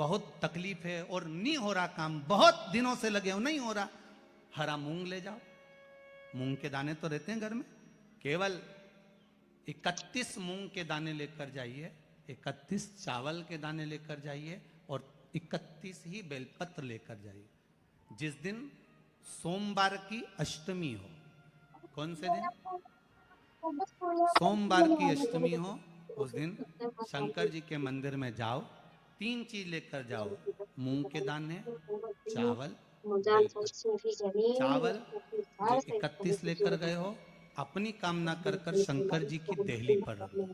बहुत तकलीफ है और नहीं हो रहा काम, बहुत दिनों से लगे हो नहीं हो रहा, हरा मूंग ले जाओ। मूंग के दाने तो रहते हैं घर में, केवल 31 मूंग के दाने लेकर जाइए, 31 चावल के दाने लेकर जाइए और 31 ही बेलपत्र लेकर जाइए। जिस दिन सोमवार की अष्टमी हो, कौन से दिन? सोमवार की अष्टमी हो, उस दिन शंकर जी के मंदिर में जाओ, 3 चीज लेकर जाओ, मूंग के दाने, चावल, बेलपत्र। चावल जो 31 लेकर गए हो, अपनी कामना कर कर शंकर जी की देहली पर रख दो,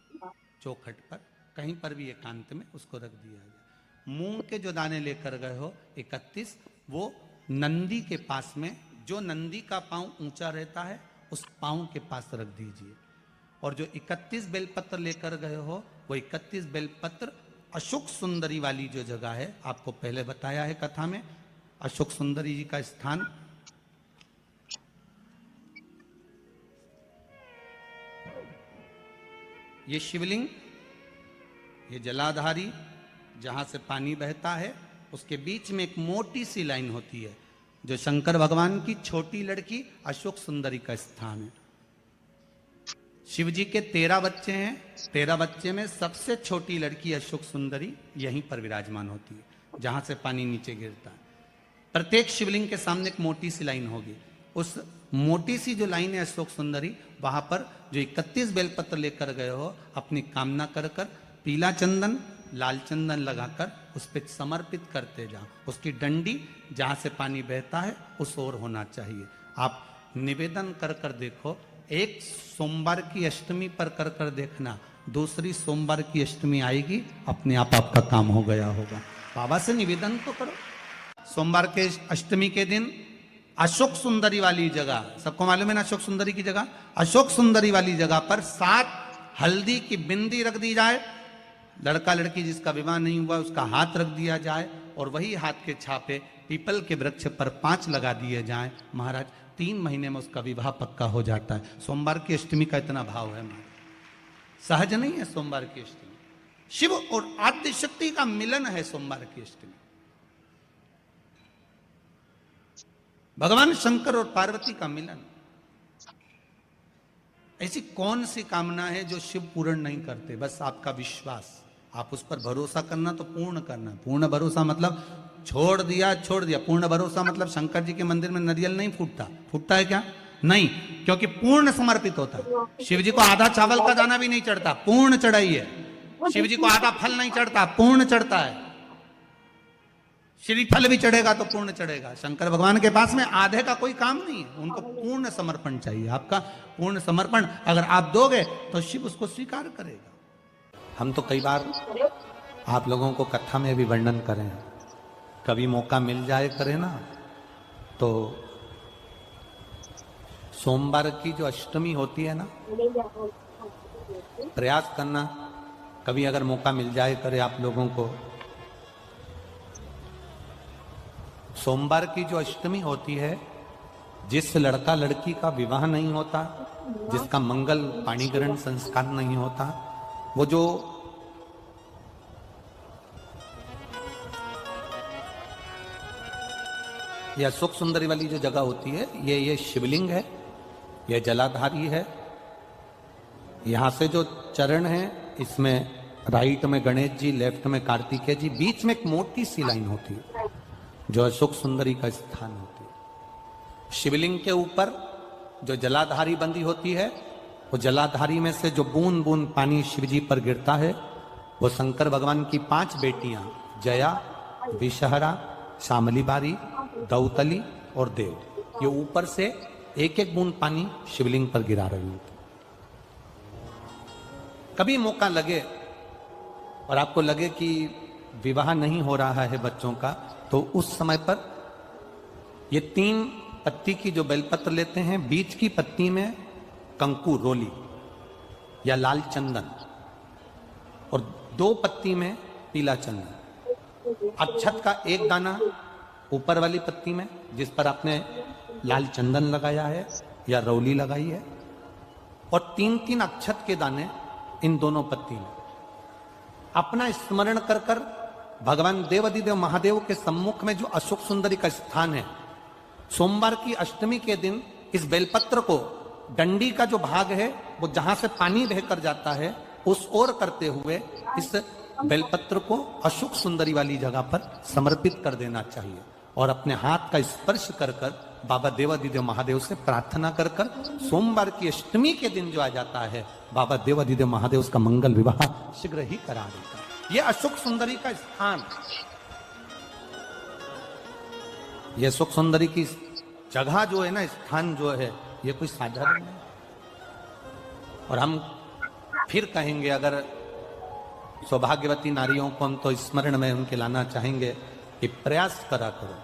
चौखट पर, कहीं पर भी एकांत में उसको रख दिया जाए। मूंग के जो दाने लेकर गए हो 31, वो नंदी के पास में, जो नंदी का पांव ऊंचा रहता है उस पांव के पास रख दीजिए। और जो 31 बेलपत्र लेकर गए हो, वो 31 बेलपत्र अशोक सुंदरी वाली जो जगह है, आपको पहले बताया है कथा में, अशोक सुंदरी जी का स्थान ये शिवलिंग, ये जलाधारी जहां से पानी बहता है, उसके बीच में एक मोटी सी लाइन होती है, जो शंकर भगवान की छोटी लड़की अशोक सुंदरी का स्थान है। शिव जी के 13 बच्चे हैं, 13 बच्चे में सबसे छोटी लड़की अशोक सुंदरी यहीं पर विराजमान होती है, जहां से पानी नीचे गिरता है। प्रत्येक शिवलिंग के सामने एक मोटी सी लाइन होगी, उस मोटी सी जो लाइन है अशोक सुंदरी, वहां पर जो 31 बेलपत्र लेकर गए हो, अपनी कामना कर कर पीला चंदन, लाल चंदन लगाकर उस पर समर्पित करते जाओ। उसकी डंडी जहां से पानी बहता है उस ओर होना चाहिए। आप निवेदन कर कर देखो, एक सोमवार की अष्टमी पर कर कर देखना, दूसरी सोमवार की अष्टमी आएगी, अपने आप आपका काम हो गया होगा। बाबा से निवेदन तो करो। सोमवार के अष्टमी के दिन अशोक सुंदरी वाली जगह, सबको मालूम है ना अशोक सुंदरी की जगह, अशोक सुंदरी वाली जगह पर 7 हल्दी की बिंदी रख दी जाए। लड़का लड़की जिसका विवाह नहीं हुआ उसका हाथ रख दिया जाए, और वही हाथ के छापे पीपल के वृक्ष पर 5 लगा दिए जाएं। महाराज 3 महीने में उसका विवाह पक्का हो जाता है। सोमवार की अष्टमी का इतना भाव है महाराज, सहज नहीं है सोमवार की अष्टमी। शिव और आद्य शक्ति का मिलन है सोमवार की अष्टमी। भगवान शंकर और पार्वती का मिलन। ऐसी कौन सी कामना है जो शिव पूर्ण नहीं करते? बस आपका विश्वास, आप उस पर भरोसा करना तो पूर्ण करना। पूर्ण भरोसा मतलब छोड़ दिया छोड़ दिया, पूर्ण भरोसा मतलब शंकर जी के मंदिर में नारियल नहीं फूटता, फूटता है क्या? नहीं, क्योंकि पूर्ण समर्पित होता है। शिव जी को आधा चावल का दाना भी नहीं चढ़ता, पूर्ण चढ़ाई है। शिव जी को आधा फल नहीं चढ़ता, पूर्ण चढ़ता है। श्रीफल भी चढ़ेगा तो पूर्ण चढ़ेगा। शंकर भगवान के पास में आधे का कोई काम नहीं है, उनको पूर्ण समर्पण चाहिए। आपका पूर्ण समर्पण अगर आप दोगे तो शिव उसको स्वीकार करेगा। हम तो कई बार आप लोगों को कथा में भी वर्णन करें, कभी मौका मिल जाए करें ना, तो सोमवार की जो अष्टमी होती है ना, प्रयास करना, कभी अगर मौका मिल जाए करे आप लोगों को। सोमवार की जो अष्टमी होती है, जिस लड़का लड़की का विवाह नहीं होता, जिसका मंगल पाणी ग्रहण संस्कार नहीं होता, वो जो यह अशोक सुंदरी वाली जो जगह होती है, ये शिवलिंग है, यह जलाधारी है। यहां से जो चरण है, इसमें राइट में गणेश जी, लेफ्ट में कार्तिकेय जी, बीच में एक मोटी सी लाइन होती है जो अशोक सुंदरी का स्थान होती है। शिवलिंग के ऊपर जो जलाधारी बंदी होती है, वो जलाधारी में से जो बूंद बूंद पानी शिवजी पर गिरता है, वो शंकर भगवान की 5 बेटियां जया, विषहरा, शामली बारी, दौतली और देव, ये ऊपर से एक एक बूंद पानी शिवलिंग पर गिरा रही होती। कभी मौका लगे और आपको लगे कि विवाह नहीं हो रहा है बच्चों का, तो उस समय पर ये 3 पत्ती की जो बेलपत्र लेते हैं, बीच की पत्ती में कंकु रोली या लाल चंदन, और 2 पत्ती में पीला चंदन, अक्षत का 1 दाना ऊपर वाली पत्ती में जिस पर आपने लाल चंदन लगाया है या रौली लगाई है, और 3-3 अक्षत के दाने इन दोनों पत्ती में। अपना स्मरण कर कर भगवान देवाधिदेव महादेव के सम्मुख में जो अशोक सुंदरी का स्थान है, सोमवार की अष्टमी के दिन इस बेलपत्र को डंडी का जो भाग है वो जहां से पानी बहकर जाता है उस ओर करते हुए इस बेलपत्र को अशोक सुंदरी वाली जगह पर समर्पित कर देना चाहिए और अपने हाथ का स्पर्श कर कर बाबा देवाधिदेव महादेव से प्रार्थना कर कर सोमवार की अष्टमी के दिन जो आ जाता है बाबा देवाधिदेव महादेव उसका मंगल विवाह शीघ्र ही करा देता है। यह अशोक सुंदरी का स्थान, यह अशोक सुंदरी की जगह जो है ना, स्थान जो है, ये कोई साधारण नहीं। और हम फिर कहेंगे, अगर सौभाग्यवती नारियों को हम तो स्मरण में उनके लाना चाहेंगे कि प्रयास करा करो,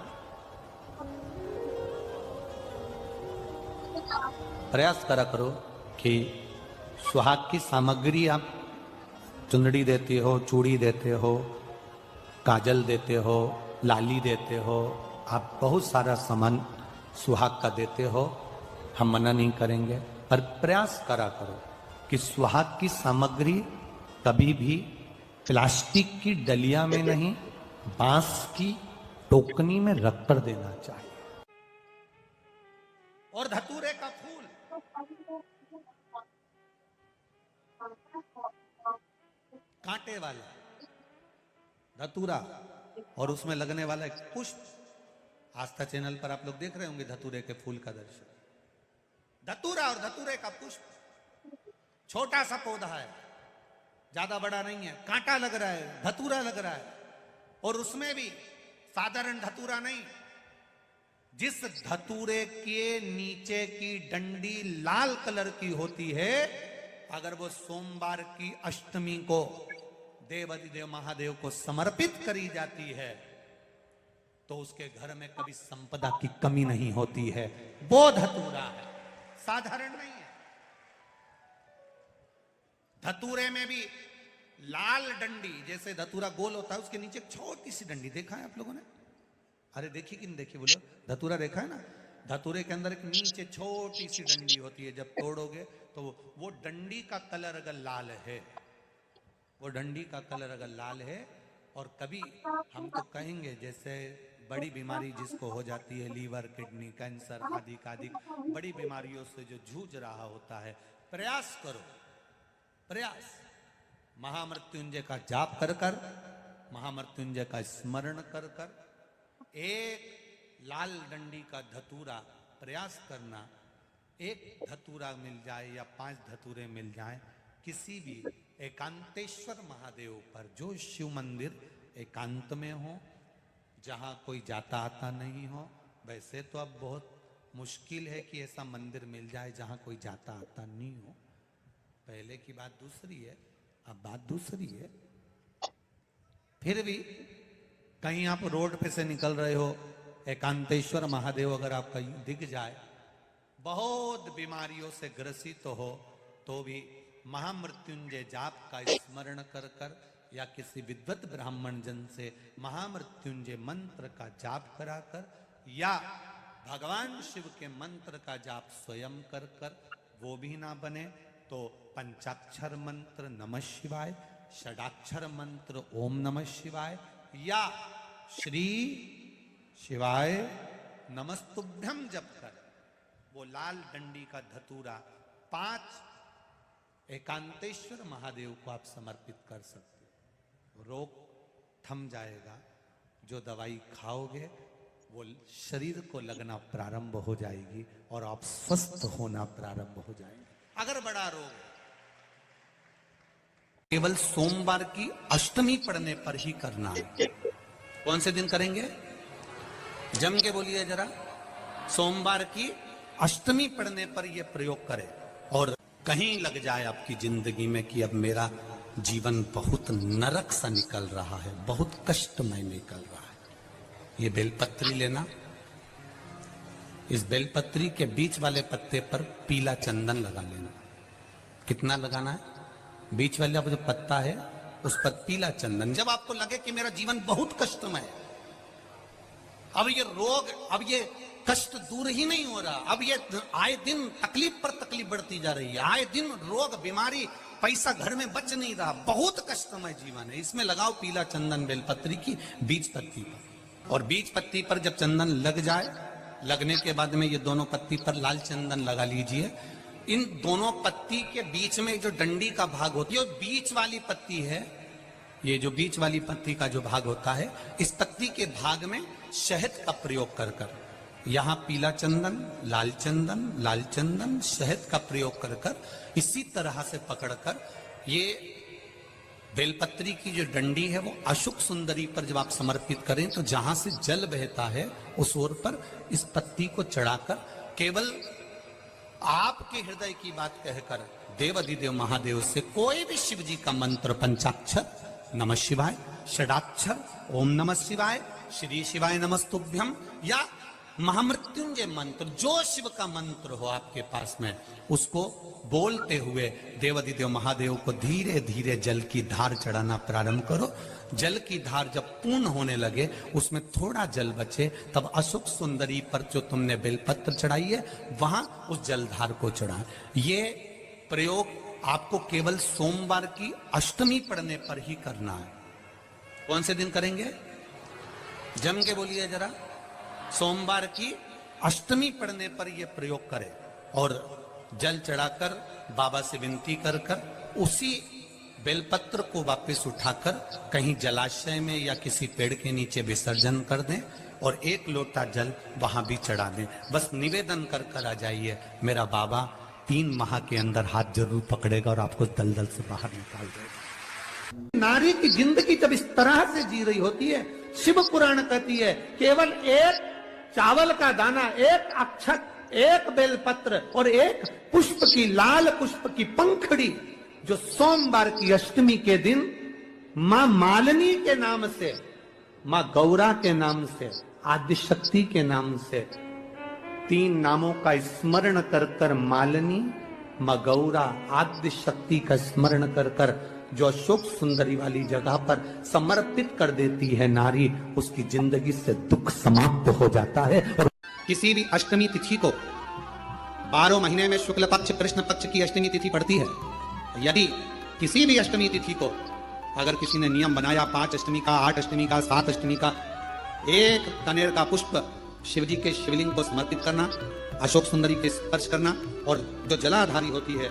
प्रयास करा करो कि सुहाग की सामग्री आप चुंदड़ी देते हो, चूड़ी देते हो, काजल देते हो, लाली देते हो, आप बहुत सारा सामान सुहाग का देते हो, हम मना नहीं करेंगे, पर प्रयास करा करो कि सुहाग की सामग्री कभी भी प्लास्टिक की डलिया में नहीं, बांस की टोकनी में रखकर देना चाहिए। और धतूरे का फूल, कांटे वाला धतूरा और उसमें लगने वाला एक पुष्प, आस्था चैनल पर आप लोग देख रहे होंगे धतूरे के फूल का दर्शन। धतूरा और धतूरे का पुष्प, छोटा सा पौधा है, ज्यादा बड़ा नहीं है, कांटा लग रहा है, धतूरा लग रहा है, और उसमें भी साधारण धतूरा नहीं, जिस धतूरे के नीचे की डंडी लाल कलर की होती है, अगर वो सोमवार की अष्टमी को देवाधिदेव महादेव को समर्पित करी जाती है तो उसके घर में कभी संपदा की कमी नहीं होती है। वो धतूरा है, साधारण नहीं है। धतूरे में भी लाल डंडी, जैसे धतूरा गोल होता है उसके नीचे एक छोटी सी डंडी, देखा है आप लोगों ने? अरे देखी कि नहीं देखी बोलो? धतूरा देखा है ना? धतूरे के अंदर एक नीचे छोटी सी डंडी होती है, जब तोड़ोगे तो वो डंडी का कलर अगर लाल है, वो डंडी का कलर अगर लाल है, और कभी हम तो कहेंगे जैसे बड़ी बीमारी जिसको हो जाती है, लीवर, किडनी, कैंसर आदि आदि बड़ी बीमारियों से जो जूझ रहा होता है, प्रयास करो, प्रयास महामृत्युंजय का जाप कर कर, महामृत्युंजय का स्मरण कर कर, एक लाल डंडी का धतूरा प्रयास करना, एक धतूरा मिल जाए या 5 धतूरे मिल जाए किसी भी एकांतेश्वर महादेव पर, जो शिव मंदिर एकांत में हो, जहां कोई जाता आता नहीं हो। वैसे तो अब बहुत मुश्किल है कि ऐसा मंदिर मिल जाए जहां कोई जाता आता नहीं हो, पहले की बात दूसरी है, अब बात दूसरी है। फिर भी कहीं आप रोड पे से निकल रहे हो, एकांतेश्वर महादेव अगर आपका दिख जाए, बहुत बीमारियों से ग्रसित हो, तो भी महामृत्युंजय जाप का स्मरण कर कर या किसी विद्वत ब्राह्मण जन से महामृत्युंजय मंत्र का जाप कराकर या भगवान शिव के मंत्र का जाप स्वयं कर कर, वो भी ना बने तो पंचाक्षर मंत्र नमः शिवाय, षडाक्षर मंत्र ओम नमः शिवाय या श्री शिवाय नमस्तुभ्यम जप कर वो लाल डंडी का धतूरा 5 एकांतेश्वर महादेव को आप समर्पित कर सकते हो। रोग थम जाएगा, जो दवाई खाओगे वो शरीर को लगना प्रारंभ हो जाएगी और आप स्वस्थ होना प्रारंभ हो जाएंगे। अगर बड़ा रोग केवल सोमवार की अष्टमी पड़ने पर ही करना है। कौन से दिन करेंगे? जम के बोलिए जरा। सोमवार की अष्टमी पड़ने पर यह प्रयोग करें। और कहीं लग जाए आपकी जिंदगी में कि अब मेरा जीवन बहुत नरक सा निकल रहा है, बहुत कष्टमय निकल रहा है, ये बेलपत्री लेना, इस बेलपत्री के बीच वाले पत्ते पर पीला चंदन लगा लेना। कितना लगाना है? बीच वाला जो पत्ता है उस पर पीला चंदन। जब आपको लगे कि मेरा जीवन बहुत कष्टमय है, अब ये रोग, अब ये कष्ट दूर ही नहीं हो रहा, अब ये आए दिन तकलीफ पर तकलीफ बढ़ती जा रही है, आए दिन रोग बीमारी पैसा घर में बच नहीं रहा, बहुत कष्टमय जीवन है, इसमें लगाओ पीला चंदन बेलपत्री की बीज पत्ती पर, और बीज पत्ती पर जब चंदन लग जाए, लगने के बाद में ये दोनों पत्ती पर लाल चंदन लगा लीजिए। इन दोनों पत्ती के बीच में जो डंडी का भाग होती है, बीच वाली पत्ती है, ये जो बीच वाली पत्ती का जो भाग होता है, इस पत्ती के भाग में शहद का प्रयोग कर कर, यहां पीला चंदन, लाल चंदन, शहद का प्रयोग कर कर, इसी तरह से पकड़कर ये बेलपत्री की जो डंडी है वो अशुक सुंदरी पर जब आप समर्पित करें तो जहां से जल बहता है उस ओर पर इस पत्ती को चढ़ाकर केवल आपके हृदय की बात कहकर देवाधिदेव महादेव से कोई भी शिव जी का मंत्र, पंचाक्षर नमः शिवाय, षडाक्षर ओम नमः शिवाय, श्री शिवाय नमस्तुभ्यम, या महामृत्युंजय मंत्र, जो शिव का मंत्र हो आपके पास में, उसको बोलते हुए देवाधिदेव महादेव को धीरे धीरे जल की धार चढ़ाना प्रारंभ करो। जल की धार जब पूर्ण होने लगे, उसमें थोड़ा जल बचे, तब अशोक सुंदरी पर जो तुमने बेलपत्र चढ़ाई है वहां उस जलधार को चढ़ा। ये प्रयोग आपको केवल सोमवार की अष्टमी पढ़ने पर ही करना है। कौन से दिन करेंगे? जम के बोलिए जरा। सोमवार की अष्टमी पढ़ने पर यह प्रयोग करें और जल चढ़ाकर बाबा से विनती कर कर उसी बेलपत्र को वापस उठाकर कहीं जलाशय में या किसी पेड़ के नीचे विसर्जन कर दें और एक लोटा जल वहां भी चढ़ा दें। बस निवेदन कर कर आ जाइए, मेरा बाबा 3 माह के अंदर हाथ जरूर पकड़ेगा और आपको दलदल से बाहर निकाल देगा। नारी की जिंदगी जब इस तरह से जी रही होती है, शिव पुराण कहती है केवल एक चावल का दाना, एक अक्षत, एक बेलपत्र और एक पुष्प की, लाल पुष्प की पंखड़ी, जो सोमवार की अष्टमी के दिन मां मालिनी के नाम से, मां गौरा के नाम से, आदिशक्ति के नाम से 3 नामों का स्मरण कर कर, मालिनी, मां गौरा, आदिशक्ति का स्मरण कर कर जो अशोक सुंदरी वाली जगह पर समर्पित कर देती है नारी, उसकी जिंदगी से दुख समाप्त हो जाता है। और किसी भी अष्टमी तिथि को 12 महीने में शुक्ल पक्ष कृष्ण पक्ष की अष्टमी तिथि पड़ती है। यदि किसी भी अष्टमी तिथि को अगर किसी ने नियम बनाया 5 अष्टमी का, 8 अष्टमी का, 7 अष्टमी का, एक कनेर का पुष्प शिव जी के शिवलिंग को समर्पित करना, अशोक सुंदरी के स्पर्श करना, और जो जलाधारी होती है,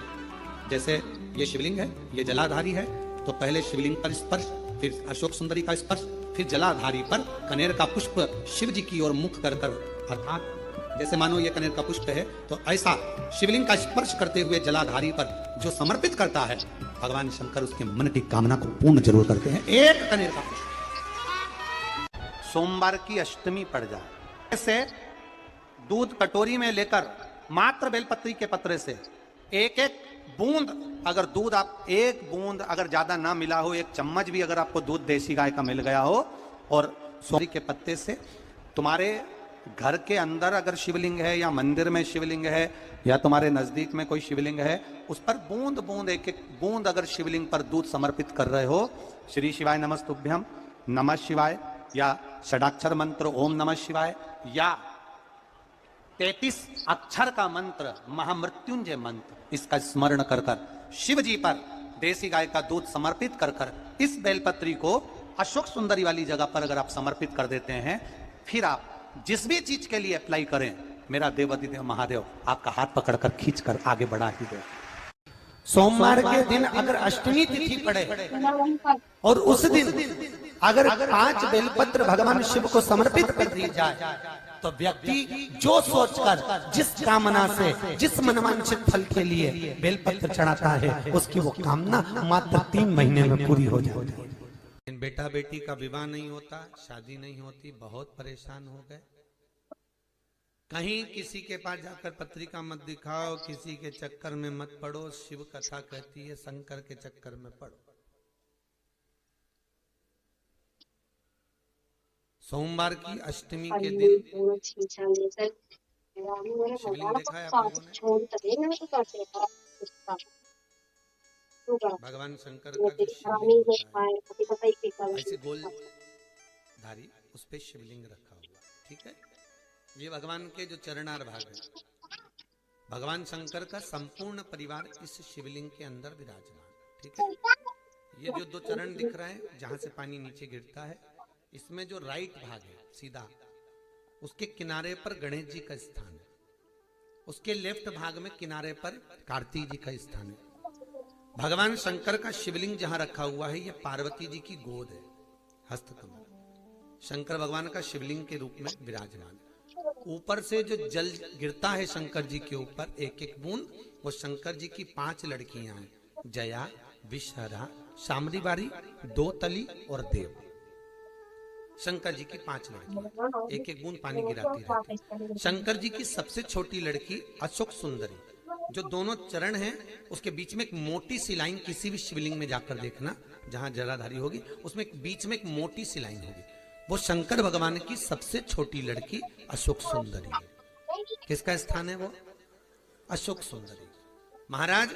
जैसे ये शिवलिंग है, ये जलाधारी है, तो पहले शिवलिंग पर स्पर्श, फिर अशोक सुंदरी का स्पर्श, फिर जलाधारी पर कनेर का पुष्प शिव जी की ओर मुख कर कर, अर्थात जैसे मानो ये कनेर का पुष्प है तो ऐसा शिवलिंग का स्पर्श करते हुए जलाधारी पर जो समर्पित करता है, भगवान शंकर उसके मन की कामना को पूर्ण जरूर करते हैं। एक कनेर का पुष्प सोमवार की अष्टमी पड़ जाए, ऐसे दूध कटोरी में लेकर मात्र बेलपत्री के पत्रे से एक एक बूंद, अगर दूध आप एक बूंद अगर ज्यादा ना मिला हो, 1 चम्मच भी अगर आपको दूध देसी गाय का मिल गया हो, और सोरी के पत्ते से तुम्हारे घर के अंदर अगर शिवलिंग है या मंदिर में शिवलिंग है या तुम्हारे नजदीक में कोई शिवलिंग है, उस पर बूंद बूंद, एक एक बूंद अगर शिवलिंग पर दूध समर्पित कर रहे हो, श्री शिवाय नमस्तुभ्यम, नमः शिवाय, या षडाक्षर मंत्र ओम नमः शिवाय, या 33 अक्षर का मंत्र महामृत्युंजय मंत्र, इसका स्मरण कर कर शिव जी पर देसी गाय का दूध समर्पित कर कर इस बेलपत्री को अशोक सुंदरी वाली जगह पर अगर आप समर्पित कर देते हैं, फिर आप जिस भी चीज के लिए अप्लाई करें, मेरा देवाधिदेव महादेव आपका हाथ पकड़कर खींचकर आगे बढ़ा ही दे। सोमवार के दिन अगर अष्टमी तिथि पड़े और उस दिन अगर 5 बेलपत्र भगवान शिव को समर्पित कर दी जाए, तो व्यक्ति जो सोचकर, जिस कामना से, जिस मनवांछित फल के लिए बेलपत्र चढ़ाता है, उसकी वो कामना मात्र 3 महीने में पूरी हो जाती है। बेटा बेटी का विवाह नहीं होता, शादी नहीं होती, बहुत परेशान हो गए। कहीं किसी के पास जाकर पत्रिका मत दिखाओ, किसी के चक्कर में मत पड़ो, शिव कथा कहती है शंकर के चक्कर में पड़ो। सोमवार की अष्टमी के दिन शिवलिंग देखा है आप लोगों ने? भगवान शंकर का जो शिवलिंग होता है, ऐसे गोल धारी, उस पे शिवलिंग रखा हुआ, ठीक है। ये भगवान के जो चरणार भाग है, भगवान शंकर का संपूर्ण परिवार इस शिवलिंग के अंदर विराजमान। ठीक है। ये जो दो चरण दिख रहे हैं जहां से पानी नीचे गिरता है, इसमें जो राइट भाग है सीधा, उसके किनारे पर गणेश जी का स्थान है। उसके लेफ्ट भाग में किनारे पर कार्तिक जी का स्थान है। भगवान शंकर का शिवलिंग जहां रखा हुआ है, ये पार्वती जी की गोद है, हस्तकमल। शंकर भगवान का शिवलिंग के रूप में विराजमान है। ऊपर से जो जल गिरता है शंकर जी के ऊपर, एक एक बूंद, वो शंकर जी की 5 लड़कियां हैं, जया, विषहरा, शामरी बारी, दोतली और देव। शंकर जी की 5 लड़कियां, एक एक बूंद पानी गिराती रहती। शंकर जी की सबसे छोटी लड़की अशोक सुंदरी, जो दोनों चरण हैं उसके बीच में एक मोटी सी लाइन, किसी भी शिवलिंग में जाकर देखना जहां जलाधारी होगी, उसमें बीच में एक मोटी सी लाइन होगी, वो शंकर भगवान की सबसे छोटी लड़की अशोक सुंदरी है। किसका स्थान है वो? अशोक सुंदरी। महाराज,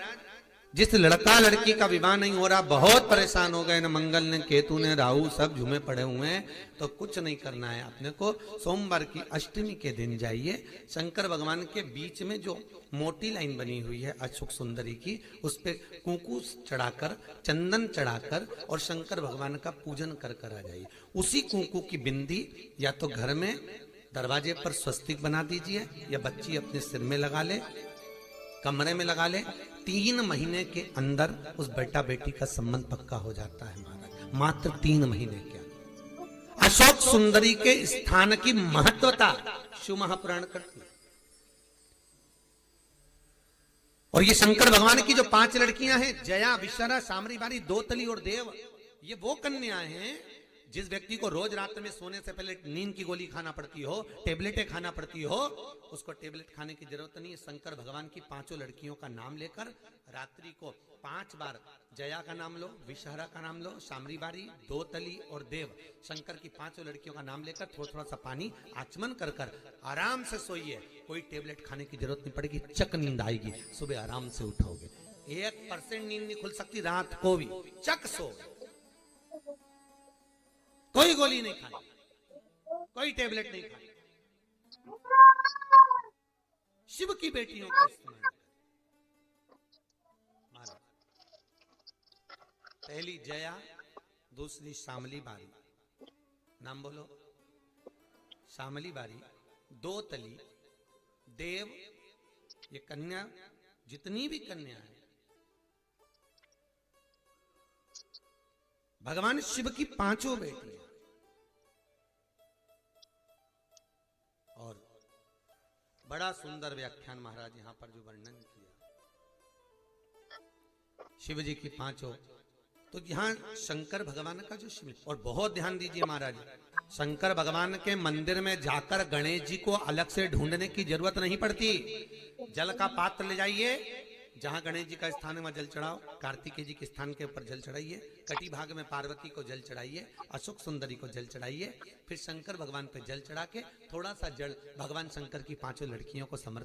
जिस लड़का लड़की का विवाह नहीं हो रहा, बहुत परेशान हो गए, न मंगल ने केतु ने राहु सब झूमे पड़े हुए हैं, तो कुछ नहीं करना है अपने को। सोमवार की अष्टमी के दिन जाइए, शंकर भगवान के बीच में जो मोटी लाइन बनी हुई है अशोक सुंदरी की, उस पे कुंकू चढ़ाकर, चंदन चढ़ाकर और शंकर भगवान का पूजन कर कर आ जाइए। उसी कुंकू की बिंदी या तो घर में दरवाजे पर स्वस्तिक बना दीजिए, या बच्ची अपने सिर में लगा ले, कमरे में लगा ले। 3 महीने के अंदर उस बेटा बेटी का संबंध पक्का हो जाता है महाराज, मात्र 3 महीने के अंदर। अशोक सुंदरी के स्थान की महत्वता शिव महापुराण करती है। और ये शंकर भगवान की जो 5 लड़कियां हैं, जया, विषहरा, शामरी बारी, दोतली और देव, ये वो कन्याएं हैं जिस व्यक्ति को रोज रात में सोने से पहले नींद की गोली खाना पड़ती हो, टेबलेटें खाना पड़ती हो, उसको टेबलेट खाने की जरूरत नहीं है। शंकर भगवान की 5 लड़कियों का नाम लेकर रात्रि को 5 बार जया का नाम लो, विषहरा का नाम लो, शामरी बारी, दोतली और देव, शंकर की 5 लड़कियों का नाम लेकर थोड़ा थोड़ा सा पानी आचमन कर कर आराम से सोइए। कोई टेबलेट खाने की जरूरत नहीं पड़ेगी, चक नींद आएगी, सुबह आराम से उठोगे। 1% नींद नहीं खुल सकती रात को भी, चक सो। कोई गोली नहीं खानी, कोई टेबलेट नहीं खानी। शिव की बेटियों का इस्तेमाल करें। पहली जया, दूसरी शामली बारी, नाम बोलो, शामली बारी, दोतली, देव, ये कन्या, जितनी भी कन्या है भगवान शिव की 5 बेटियां। और बड़ा सुंदर व्याख्यान महाराज यहां पर जो वर्णन किया शिव जी की 5, तो यहां शंकर भगवान का जो शिव, और बहुत ध्यान दीजिए महाराज, शंकर भगवान के मंदिर में जाकर गणेश जी को अलग से ढूंढने की जरूरत नहीं पड़ती। जल का पात्र ले जाइए, जहां गणेश जी का स्थान है वहां जल चढ़ाओ, कार्तिकेय जी के स्थान के ऊपर जल चढ़ाइए, कटी भाग में पार्वती को जल चढ़ाइए, अशोक सुंदरी को जल चढ़ाइए, फिर शंकर भगवान पे जल चढ़ा के थोड़ा सा जल भगवान शंकर की 5 लड़कियों को समर्पित